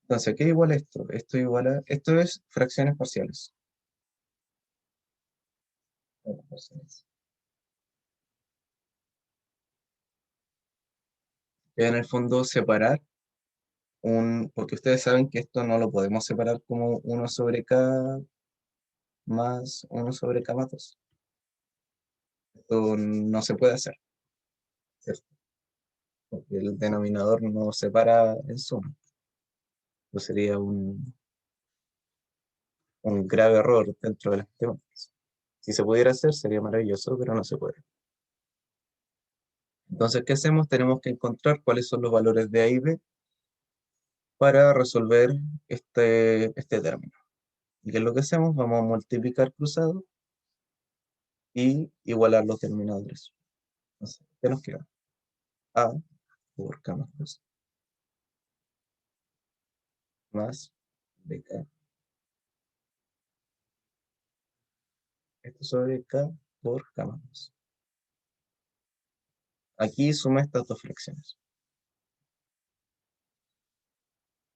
Entonces, ¿qué es igual a esto? Esto es fracciones parciales. Que en el fondo separar porque ustedes saben que esto no lo podemos separar como 1/k más 1/k más 2. Esto no se puede hacer, ¿cierto? Porque el denominador no separa en suma. Eso sería un grave error dentro de las matemáticas. Si se pudiera hacer, sería maravilloso, pero no se puede. Entonces, ¿qué hacemos? Tenemos que encontrar cuáles son los valores de A y B para resolver este término. ¿Y qué es lo que hacemos? Vamos a multiplicar cruzado y igualar los denominadores. Entonces, ¿qué nos queda? A por K más 2 más BK. Esto sobre K por K más 2. Aquí suma estas dos fracciones.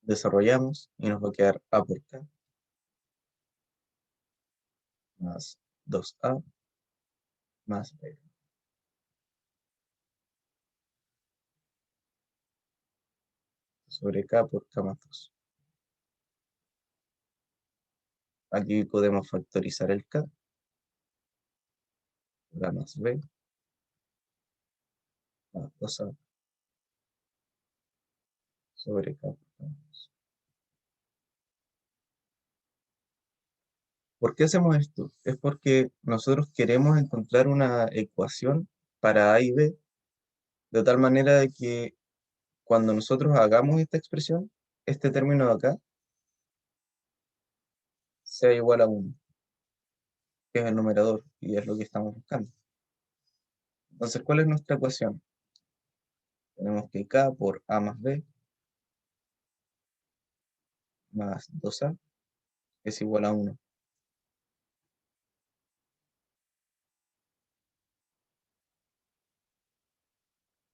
Desarrollamos y nos va a quedar A por K más 2A más B sobre K por K más 2. Aquí podemos factorizar el K, A más B más 2A sobre K por K más 2. ¿Por qué hacemos esto? Es porque nosotros queremos encontrar una ecuación para A y B de tal manera de que cuando nosotros hagamos esta expresión, este término de acá sea igual a 1, que es el numerador, y es lo que estamos buscando. Entonces, ¿cuál es nuestra ecuación? Tenemos que K por A más B más 2A es igual a 1.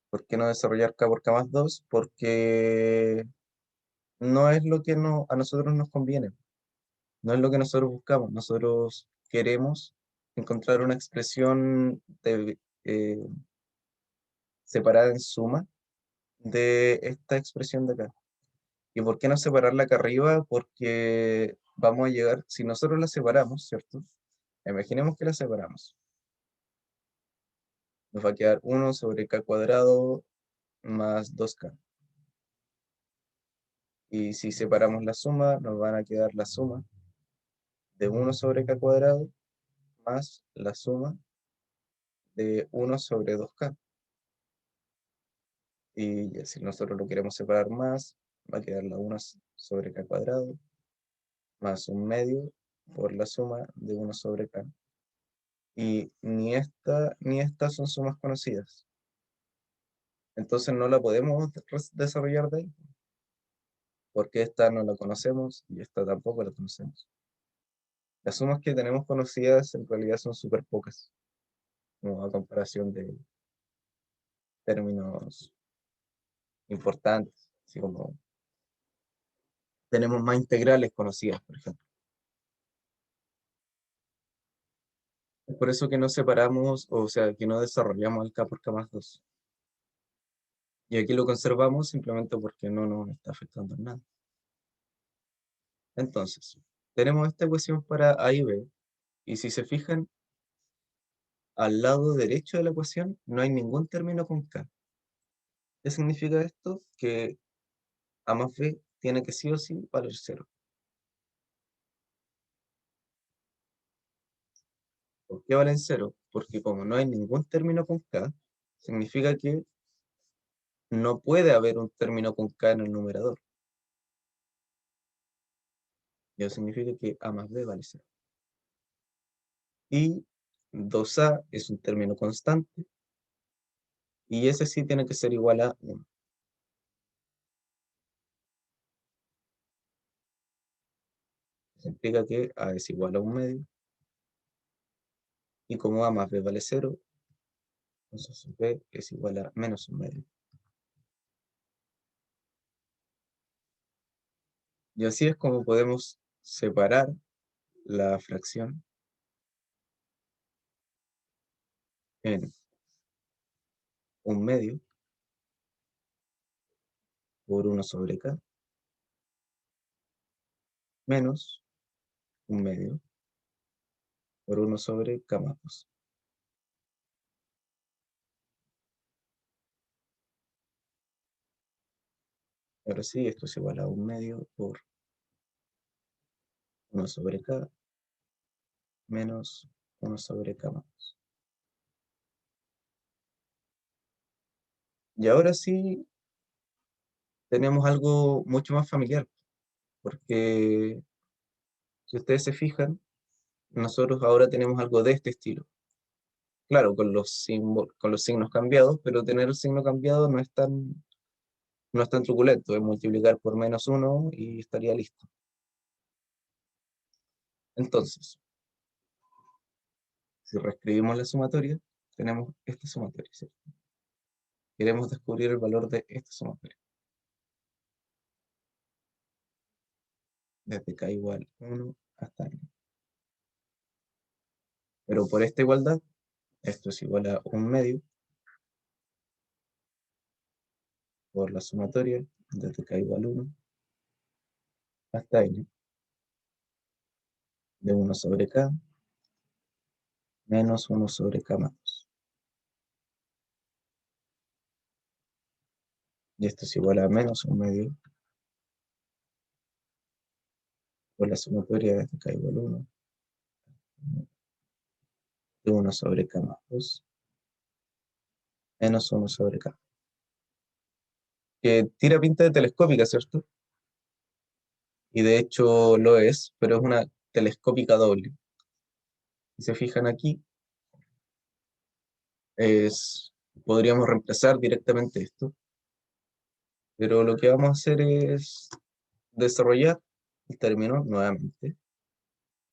¿Por qué no desarrollar K por K más 2? Porque no es lo que a nosotros nos conviene, no es lo que nosotros buscamos. Nosotros queremos encontrar una expresión separada en suma de esta expresión de acá. ¿Y por qué no separarla acá arriba? Porque vamos a llegar, si nosotros la separamos, ¿cierto? Imaginemos que la separamos. Nos va a quedar 1 sobre k cuadrado más 2k. Y si separamos la suma, nos van a quedar la suma de 1 sobre k cuadrado más la suma de 1 sobre 2k. Y ya, si nosotros lo queremos separar más, va a quedar la 1 sobre k cuadrado más un medio por la suma de 1 sobre k. Y ni esta ni esta son sumas conocidas. Entonces no la podemos desarrollar de ahí, porque esta no la conocemos y esta tampoco la conocemos. Las sumas que tenemos conocidas en realidad son súper pocas, como a comparación de términos importantes, así como tenemos más integrales conocidas, por ejemplo. Es por eso que no separamos, o sea, que no desarrollamos el k por k más 2. Y aquí lo conservamos simplemente porque no nos está afectando en nada. Entonces, tenemos esta ecuación para a y b, y si se fijan, al lado derecho de la ecuación no hay ningún término con k. ¿Qué significa esto? Que a más b tiene que sí o sí valer 0. ¿Por qué valen 0? Porque como no hay ningún término con k, significa que no puede haber un término con k en el numerador. Y eso significa que a más b vale 0. Y 2a es un término constante, y ese sí tiene que ser igual a 1. Significa que a es igual a un medio, y como a más b vale 0, entonces b es igual a menos un medio. Y así es como podemos separar la fracción en un medio por 1 sobre k menos un medio por 1 sobre k más 2. Ahora sí, esto es igual a un medio por 1 sobre k menos 1 sobre k más 2. Y ahora sí tenemos algo mucho más familiar, porque si ustedes se fijan, nosotros ahora tenemos algo de este estilo. Claro, con con los signos cambiados, pero tener el signo cambiado no es tan truculento, es multiplicar por menos 1 y estaría listo. Entonces, si reescribimos la sumatoria, tenemos esta sumatoria, ¿cierto? Queremos descubrir el valor de esta sumatoria. Desde k igual 1 hasta n. Pero por esta igualdad, esto es igual a un medio por la sumatoria desde k igual 1 hasta n de 1 sobre k menos 1 sobre k más 2. Y esto es igual a menos un medio por la sumatoria desde k igual 1 de 1 sobre k más 2 menos 1 sobre k. Que tira pinta de telescópica, ¿cierto? Y de hecho lo es, pero es una telescópica doble. Si se fijan aquí, podríamos reemplazar directamente esto, pero lo que vamos a hacer es desarrollar el término nuevamente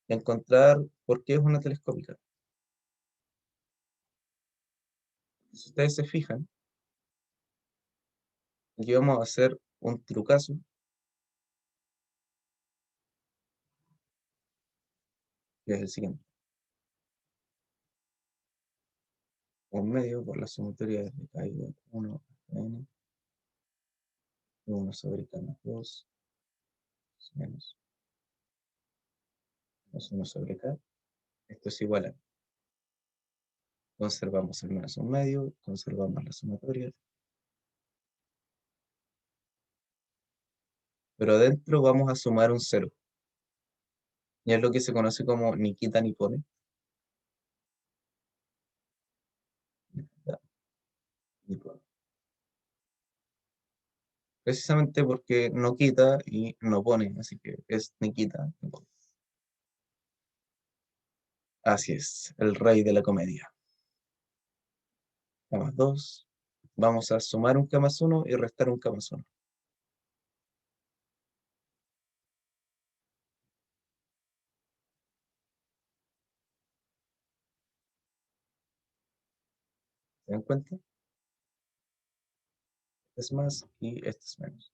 y encontrar por qué es una telescópica. Si ustedes se fijan, aquí vamos a hacer un trucazo, que es el siguiente. un medio por la sumatoria de k igual 1 hasta n, de 1 sobre k más 2, menos 1 sobre k. Esto es igual a, conservamos el menos un medio, conservamos la sumatoria, pero adentro vamos a sumar un 0, y es lo que se conoce como ni quita ni pone. Ya, ni pone. Precisamente porque no quita y no pone, así que es ni quita ni pone. Así es, el rey de la comedia. K más 2, vamos a sumar un k más 1 y restar un k más 1. ¿Se dan cuenta? Este es más y este es menos.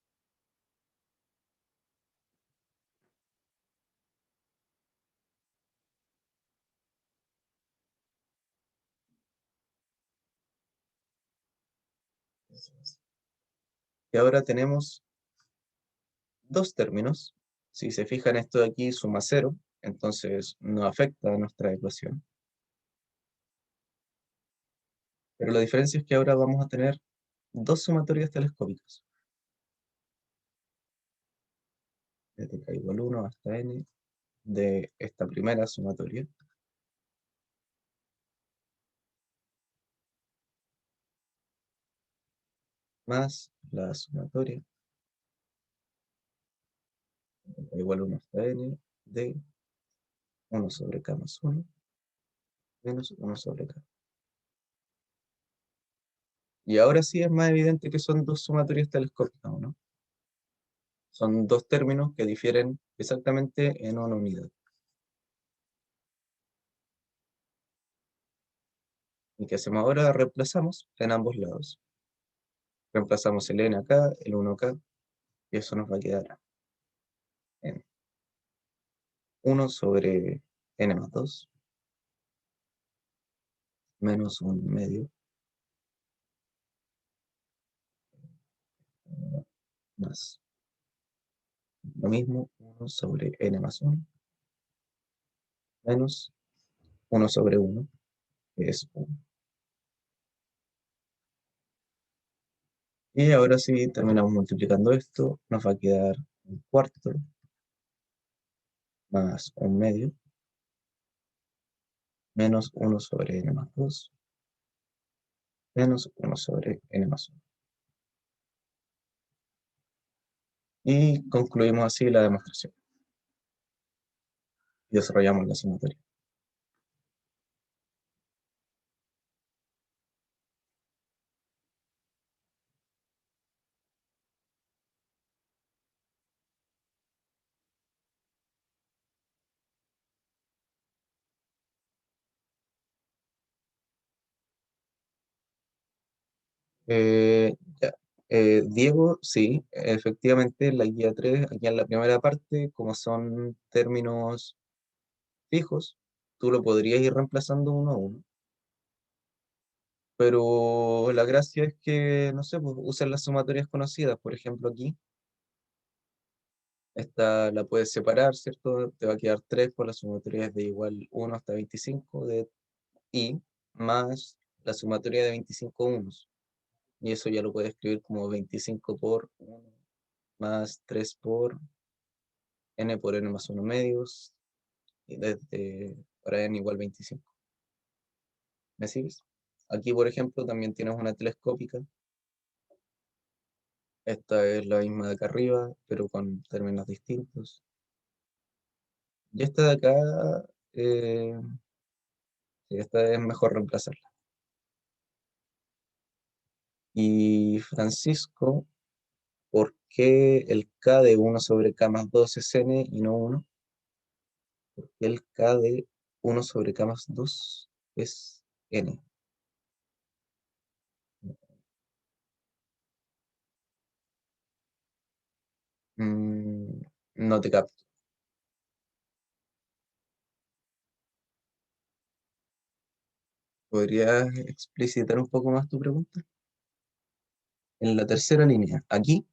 Y ahora tenemos dos términos. Si se fijan, esto de aquí suma 0, entonces no afecta a nuestra ecuación. Pero la diferencia es que ahora vamos a tener dos sumatorias telescópicas. Desde k igual 1 hasta n de esta primera sumatoria. Más la sumatoria de k igual 1 hasta n de 1 sobre k más 1 menos 1 sobre k. Y ahora sí es más evidente que son dos sumatorias telescópicas, ¿no? Son dos términos que difieren exactamente en una unidad. ¿Y qué hacemos ahora? Reemplazamos en ambos lados. Reemplazamos el n acá, el 1 acá, y eso nos va a quedar en 1 sobre n más 2, menos un medio, más lo mismo, 1 sobre n más 1, menos 1 sobre 1, que es 1. Y ahora sí, terminamos multiplicando esto, nos va a quedar un cuarto, más un medio, menos 1 sobre n más 2, menos 1 sobre n más 1. Y concluimos así la demostración. Y desarrollamos la sumatoria. Ya. Diego, sí, efectivamente la guía 3, aquí en la primera parte, como son términos fijos, tú lo podrías ir reemplazando uno a uno. Pero la gracia es que, no sé, pues, usen las sumatorias conocidas. Por ejemplo, aquí, esta la puedes separar, ¿cierto? Te va a quedar 3 por la sumatoria de igual 1 hasta 25 de i, más la sumatoria de 25 unos. Y eso ya lo puedes escribir como 25 por 1 más 3 por n por n más 1 medios, y desde para n igual 25. ¿Me sigues? Aquí, por ejemplo, también tienes una telescópica. Esta es la misma de acá arriba, pero con términos distintos. Y esta de acá, eh, sí, esta es mejor reemplazarla. Y Francisco, ¿por qué el k de 1 sobre k más 2 es n y no 1? ¿Por qué el k de 1 sobre k más 2 es n? Mm, no te capto. ¿Podrías explicitar un poco más tu pregunta? En la tercera línea, aquí,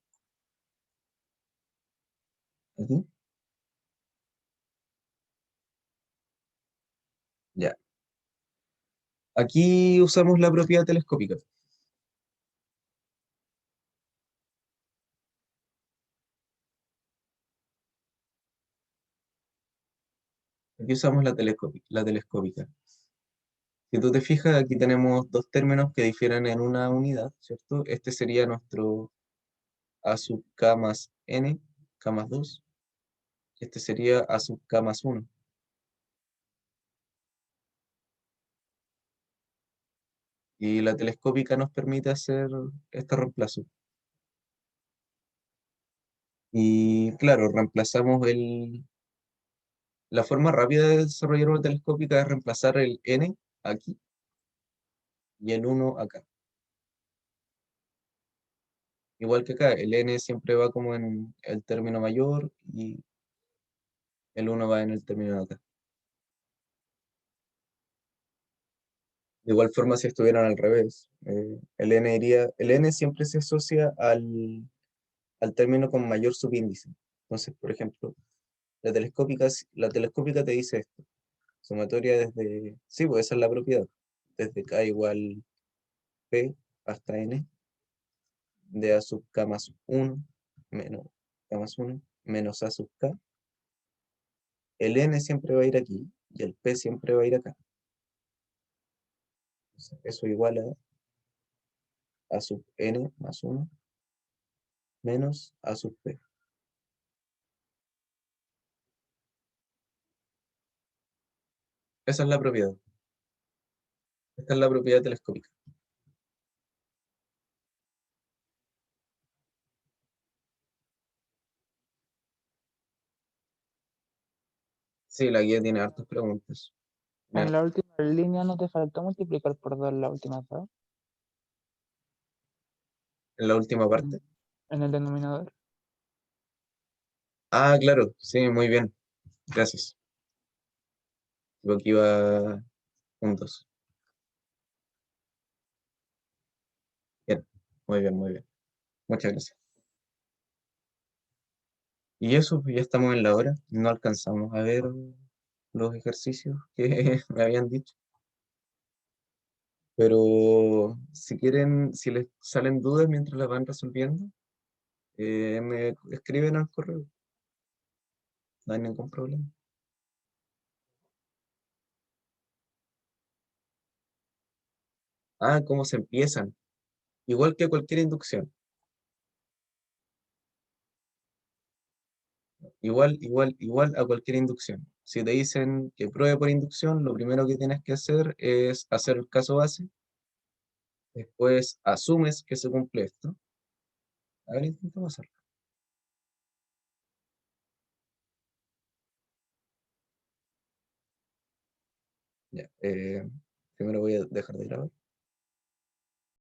ya. Aquí usamos la propiedad telescópica. Aquí usamos la telescópica. Si tú te fijas, aquí tenemos dos términos que difieren en una unidad, ¿cierto? Este sería nuestro A sub k más n, k más 2. Este sería A sub k más 1. Y la telescópica nos permite hacer este reemplazo. Y claro, la forma rápida de desarrollar una telescópica es reemplazar el n aquí y el 1 acá. Igual que acá, el n siempre va como en el término mayor y el 1 va en el término de acá. De igual forma, si estuvieran al revés, el n siempre se asocia al término con mayor subíndice. Entonces, por ejemplo, la telescópica te dice esto, sumatoria desde, sí, pues esa es la propiedad, desde k igual p hasta n, de a sub k más 1 menos k más 1 menos a sub k, el n siempre va a ir aquí y el p siempre va a ir acá. Entonces, eso igual a sub n más 1 menos a sub p. Esa es la propiedad. Esta es la propiedad telescópica. Sí, la guía tiene hartas preguntas. En Mira, la última línea no te faltó multiplicar por 2 la última, ¿sabes? en la última parte. En, en el denominador. Ah, claro, sí, muy bien. Gracias. Digo que iba juntos. Bien, muy bien, muy bien. Muchas gracias. Y eso, pues ya estamos en la hora. No alcanzamos a ver los ejercicios que me habían dicho. Pero si quieren, si les salen dudas mientras las van resolviendo, me escriben al correo. No hay ningún problema. Ah, ¿cómo se empiezan? Igual que cualquier inducción. Igual a cualquier inducción. Si te dicen que pruebe por inducción, lo primero que tienes que hacer es hacer el caso base. Después asumes que se cumple esto. A ver, intenta pasarlo. Ya, primero voy a dejar de grabar.